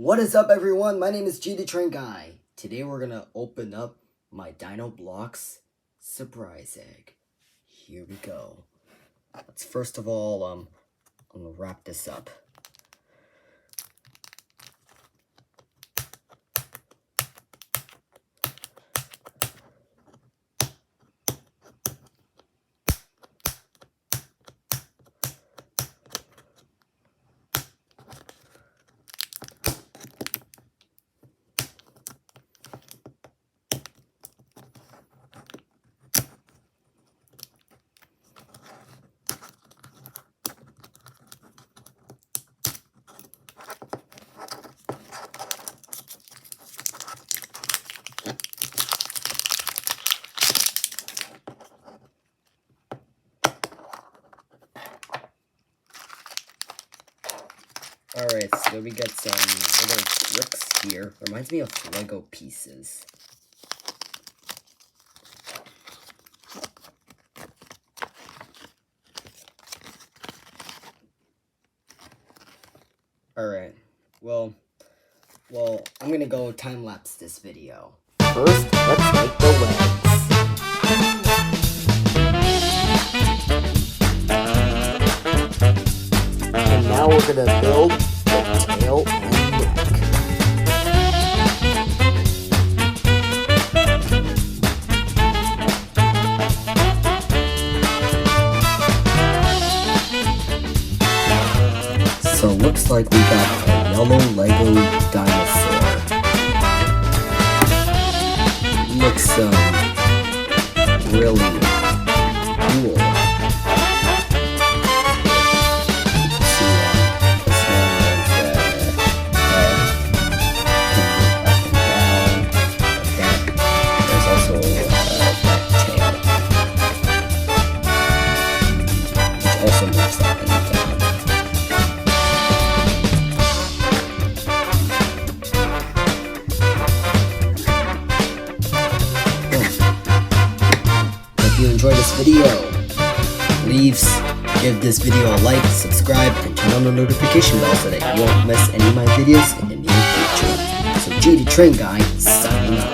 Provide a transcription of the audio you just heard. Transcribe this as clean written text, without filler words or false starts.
What is up, everyone? My name is G the Train Guy. Today we're gonna open up my Dino Blocks surprise egg. Here we go. Let's first of all, I'm gonna wrap this up. Alright, so we got some other bricks here. Reminds me of Lego pieces. Alright, well, I'm gonna go time-lapse this video. First, let's make the legs. And now we're gonna build the tail and neck. So looks like we got a yellow Lego dinosaur. Looks really cool. Also moves up and down. If you enjoyed this video, please give this video a like, subscribe, and turn on the notification bell so that you won't miss any of my videos in the near future. So G the Train Guy, signing out.